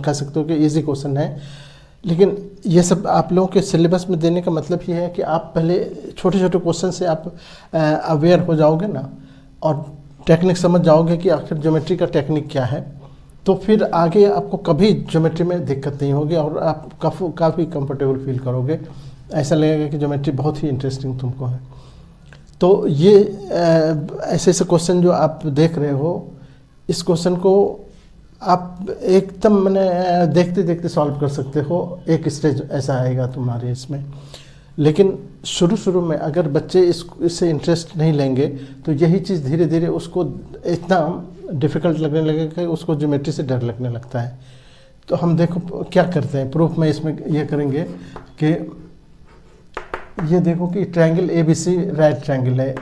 कह सकते हो कि इजी क्वेश्चन है। लेकिन ये सब आप लोगों के सिलेबस में देने का मतलब ये है कि आप पहले छोटे छोटे क्वेश्चन से आप अवेयर हो जाओगे ना, और टेक्निक समझ जाओगे कि आखिर ज्योमेट्री का टेक्निक क्या है, तो फिर आगे आपको कभी ज्योमेट्री में दिक्कत नहीं होगी और आप काफ़ी कंफर्टेबल फील करोगे। ऐसा लगेगा कि ज्योमेट्री बहुत ही इंटरेस्टिंग तुमको है। तो ये ऐसे ऐसे क्वेश्चन जो आप देख रहे हो, इस क्वेश्चन को आप एकदम मैंने देखते देखते सॉल्व कर सकते हो। एक स्टेज ऐसा आएगा तुम्हारे इसमें, लेकिन शुरू में अगर बच्चे इससे इंटरेस्ट नहीं लेंगे तो यही चीज़ धीरे धीरे उसको इतना डिफ़िकल्ट लगने लगेगा कि उसको ज्योमेट्री से डर लगने लगता है। तो हम देखो क्या करते हैं प्रूफ में, इसमें ये करेंगे कि ये देखो कि ट्रायंगल ABC राइट ट्रायंगल है।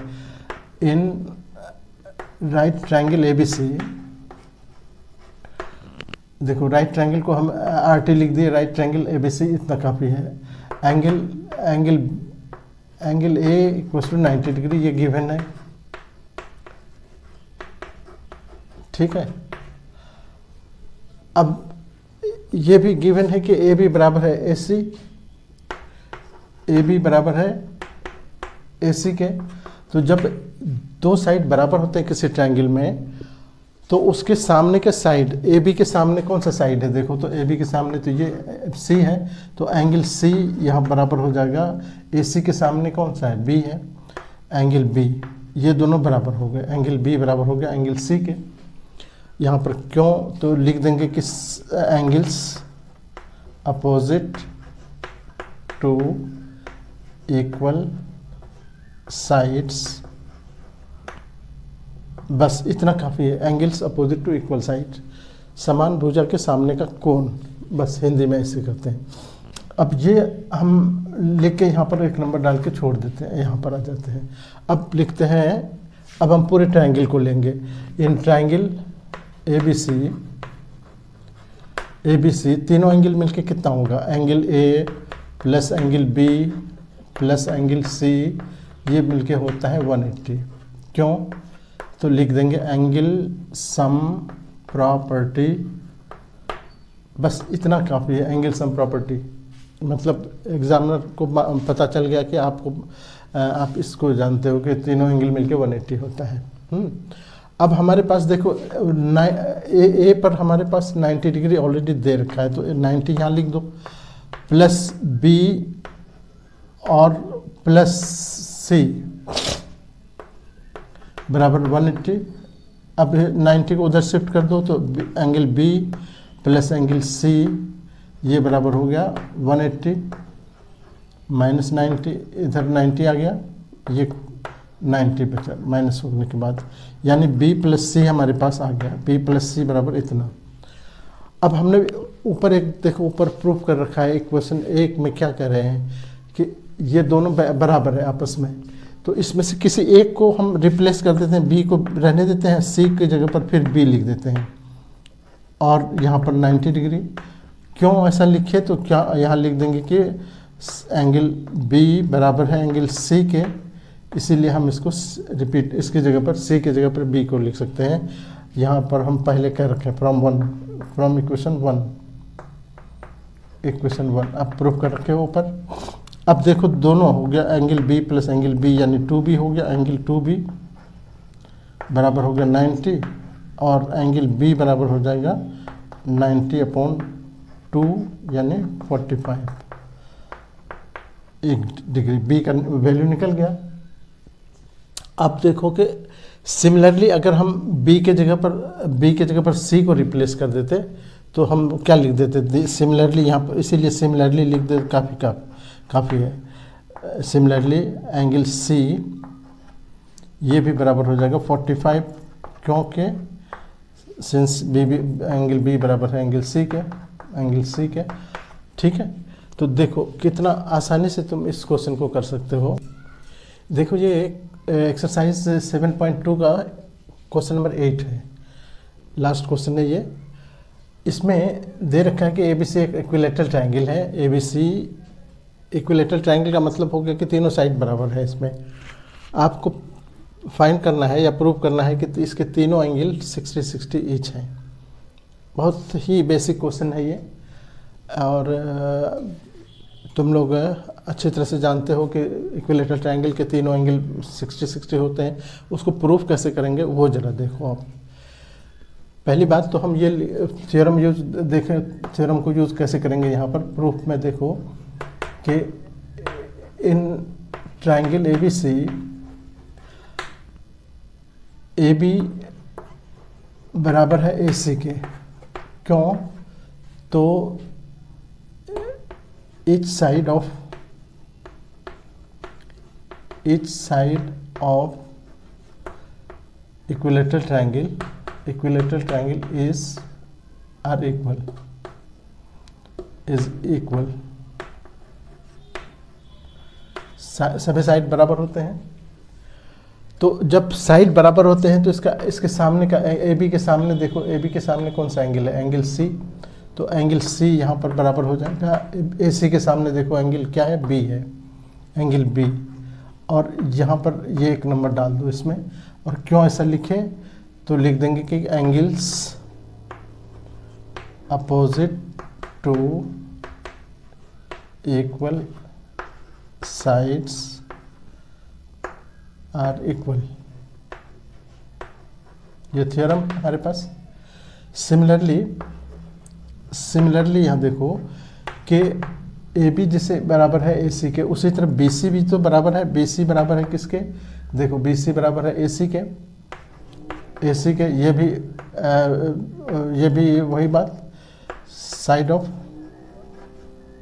इन राइट ट्रायंगल ABC, देखो राइट ट्रायंगल को हम RT लिख दिए, राइट ट्रायंगल ABC इतना काफ़ी है। Angle A equals to 90 degree ये गिवन है। ठीक है, अब ये भी गिवन है कि AB बराबर है AC, AB बराबर है AC के। तो जब दो साइड बराबर होते हैं किसी ट्रायंगल में, तो उसके सामने के साइड, AB के सामने कौन सा साइड है? देखो तो AB के सामने तो ये C है, तो एंगल C यहाँ बराबर हो जाएगा AC के सामने कौन सा है? B है, एंगल B। ये दोनों बराबर हो गए, एंगल B बराबर हो गया एंगल C के। यहाँ पर क्यों, तो लिख देंगे कि angles opposite to equal sides, बस इतना काफ़ी है। Angles opposite to equal side, समान भुजा के सामने का कोण, बस हिंदी में ऐसे करते हैं। अब ये हम लिख के यहाँ पर एक नंबर डाल के छोड़ देते हैं, यहाँ पर आ जाते हैं। अब लिखते हैं, अब हम पूरे ट्रायंगल को लेंगे। इन ट्रायंगल ABC तीनों एंगल मिलके कितना होगा? Angle A plus angle B plus angle C, ये मिलके होता है 180। क्यों? तो लिख देंगे एंगल सम प्रॉपर्टी, बस इतना काफ़ी है। एंगल सम प्रॉपर्टी मतलब एग्जामिनर को पता चल गया कि आप इसको जानते हो कि तीनों एंगल मिलके 180 होता है। अब हमारे पास देखो ए पर हमारे पास 90 डिग्री ऑलरेडी दे रखा है, तो 90 यहाँ लिख दो, प्लस बी और प्लस सी बराबर 180। अब 90 को उधर शिफ्ट कर दो, तो angle B plus angle C ये बराबर हो गया 180 माइनस 90, इधर 90 आ गया, ये 90 बचा माइनस होने के बाद, यानी b प्लस सी हमारे पास आ गया, b प्लस सी बराबर इतना। अब हमने ऊपर एक देखो ऊपर प्रूफ कर रखा है, इक्वेशन 1 में क्या कह रहे हैं कि ये दोनों बराबर है आपस में, तो इसमें से किसी एक को हम रिप्लेस कर देते हैं, b को रहने देते हैं, c की जगह पर फिर b लिख देते हैं, और यहाँ पर 90 डिग्री। क्यों ऐसा लिखे? तो क्या यहाँ लिख देंगे कि एंगल b बराबर है एंगल c के, इसीलिए हम इसको रिपीट, इसकी जगह पर c की जगह पर b को लिख सकते हैं। यहाँ पर हम पहले कह रखे फ्रॉम इक्वेशन 1 अब प्रूफ कर रखे हो ऊपर। अब देखो दोनों हो गया, angle b plus angle b यानी 2b हो गया, एंगल 2b बराबर हो गया 90, और एंगल b बराबर हो जाएगा 90/2 यानी 45 डिग्री। b का वैल्यू निकल गया। अब देखो कि सिमिलरली अगर हम b के जगह पर c को रिप्लेस कर देते तो हम क्या लिख देते? सिमिलरली यहाँ पर, इसीलिए सिमिलरली लिख दे, काफ़ी है। सिमिलरली एंगल c ये भी बराबर हो जाएगा 45, क्योंकि सिंस एंगल b बराबर है एंगल c के। ठीक है, तो देखो कितना आसानी से तुम इस क्वेश्चन को कर सकते हो। देखो ये एक्सरसाइज 7.2 का क्वेश्चन नंबर 8 है, लास्ट क्वेश्चन है ये। इसमें दे रखा है कि ABC एक इक्विलेटरल ट्रायंगल है। ABC इक्विलेटरल ट्रायंगल का मतलब हो गया कि तीनों साइड बराबर है। इसमें आपको फाइंड करना है या प्रूव करना है कि इसके तीनों एंगल 60-60 ईच हैं। बहुत ही बेसिक क्वेश्चन है ये, और तुम लोग अच्छी तरह से जानते हो कि इक्विलेटरल ट्रायंगल के तीनों एंगल 60-60 होते हैं। उसको प्रूफ कैसे करेंगे वो ज़रा देखो आप। पहली बात तो हम ये थ्योरम को यूज़ कैसे करेंगे यहाँ पर प्रूफ में। देखो कि इन ट्रायंगल ABC AB बराबर है AC के। क्यों? तो each side of equilateral triangle is equal। सभी साइड बराबर होते हैं। तो जब साइड बराबर होते हैं तो इसके सामने का AB के सामने देखो, AB के सामने कौन सा एंगल है? Angle C। तो एंगल C यहाँ पर बराबर हो जाएगा AC के सामने। देखो एंगल क्या है? B है, एंगल B। और यहाँ पर ये एक नंबर डाल दो इसमें। और क्यों ऐसा लिखे? तो लिख देंगे कि angles opposite to equal sides are equal. ये थ्योरम हमारे पास। सिमिलरली यहाँ देखो कि AB जिसे बराबर है AC के, उसी तरह BC भी तो बराबर है। BC बराबर है किसके? देखो BC बराबर है AC के। ये भी वही बात,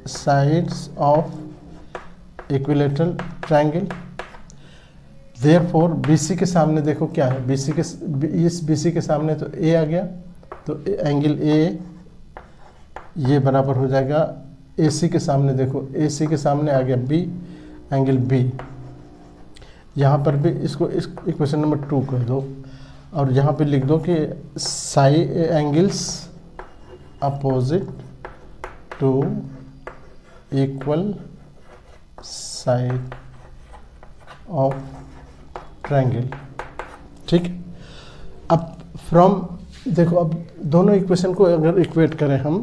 sides of equilateral triangle. Therefore BC के सामने देखो क्या है? इस BC के सामने तो A आ गया, तो एंगल A ये बराबर हो जाएगा AC के सामने। देखो AC के सामने आ गया B, एंगल B। यहाँ पर भी इसको इक्वेशन नंबर 2 कर दो, और यहाँ पे लिख दो कि angles opposite to equal side of triangle. ठीक, अब फ्रॉम देखो, अब दोनों इक्वेशन को अगर इक्वेट करें हम,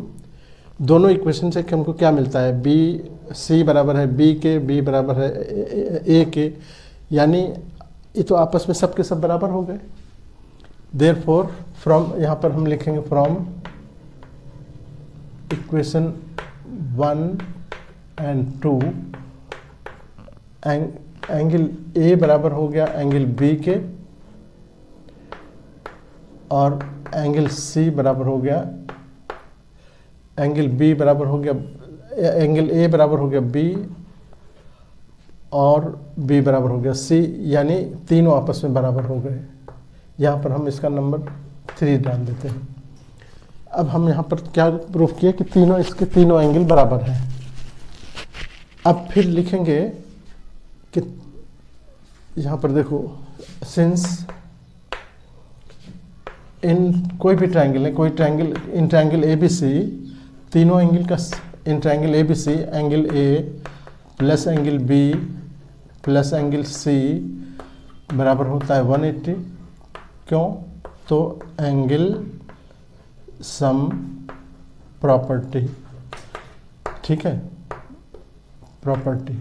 दोनों इक्वेशन से हमको क्या मिलता है, बी सी बराबर है बी के, बी बराबर है ए के, यानी ये तो आपस में सब के सब बराबर हो गए। देयरफॉर फ्रॉम, यहाँ पर हम लिखेंगे from equation 1 and 2 angle A बराबर हो गया एंगल बी के, और एंगल सी बराबर हो गया, एंगल बी बराबर हो गया, एंगल ए बराबर हो गया बी, और बी बराबर हो गया सी, यानी तीनों आपस में बराबर हो गए। यहाँ पर हम इसका नंबर 3 डाल देते हैं। अब हम यहाँ पर क्या प्रूफ किया कि तीनों इसके तीनों एंगल बराबर हैं। अब फिर लिखेंगे कि यहाँ पर देखो, सिंस इन कोई भी ट्रायंगल है, कोई triangle, in triangle A B C, तीनों एंगल का, in triangle A B C angle A plus angle B plus angle C बराबर होता है 180। क्यों? तो एंगल सम प्रॉपर्टी। ठीक है, प्रॉपर्टी,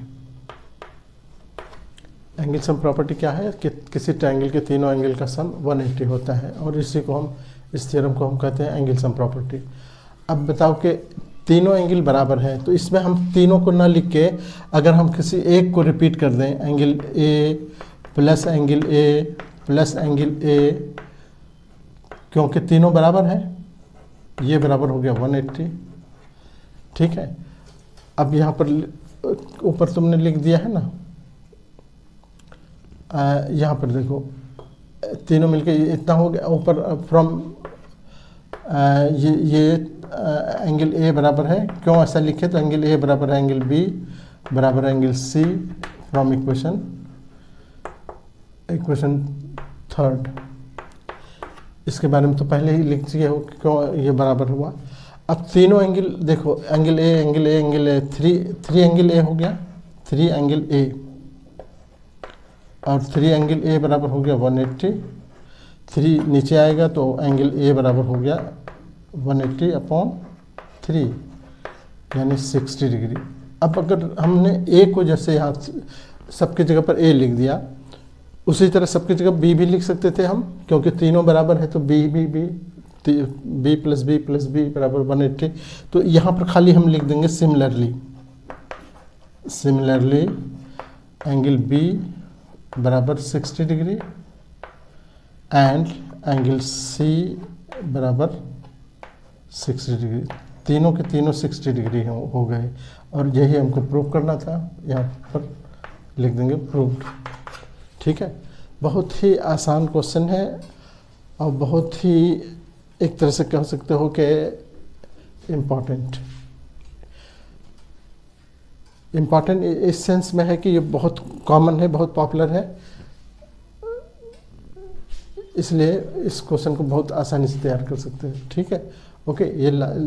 एंगल सम प्रॉपर्टी क्या है कि किसी ट्रायंगल के तीनों एंगल का सम 180 होता है, और इसी को हम, इस थ्योरम को हम कहते हैं एंगल सम प्रॉपर्टी। अब बताओ कि तीनों एंगल बराबर है, तो इसमें हम तीनों को ना लिख के अगर हम किसी एक को रिपीट कर दें, angle A plus angle A plus angle A, क्योंकि तीनों बराबर हैं, ये बराबर हो गया 180। ठीक है, अब यहाँ पर ऊपर तुमने लिख दिया है ना, यहाँ पर देखो तीनों मिलके इतना हो गया। ऊपर फ्रॉम ये एंगल ए बराबर है, क्यों ऐसा लिखे, तो एंगल ए बराबर है एंगल बी बराबर एंगल सी, फ्रॉम इक्वेशन 3। इसके बारे में तो पहले ही लिख दिए हो क्यों ये बराबर हुआ। अब तीनों एंगल देखो, angle A angle A angle A, 3 angle A हो गया, 3 एंगल ए, और 3 एंगल ए बराबर हो गया 180। 3 नीचे आएगा तो एंगल ए बराबर हो गया 180/3, यानी 60 डिग्री। अब अगर हमने ए को जैसे यहाँ सबकी जगह पर ए लिख दिया, उसी तरह सबकी जगह बी भी लिख सकते थे हम, क्योंकि तीनों बराबर है, तो बी प्लस बी बराबर 180। तो यहाँ पर खाली हम लिख देंगे सिमिलरली एंगल बी बराबर 60 डिग्री एंड एंगल सी बराबर 60 डिग्री। तीनों के तीनों 60 डिग्री हो गए, और यही हमको प्रूव करना था। यहाँ पर लिख देंगे प्रूव्ड। ठीक है, बहुत ही आसान क्वेश्चन है, और बहुत ही एक तरह से कह सकते हो कि इम्पॉर्टेंट इस सेंस में है कि ये बहुत कॉमन है, बहुत पॉपुलर है, इसलिए इस क्वेश्चन को बहुत आसानी से तैयार कर सकते हैं। ठीक है, ओके, ये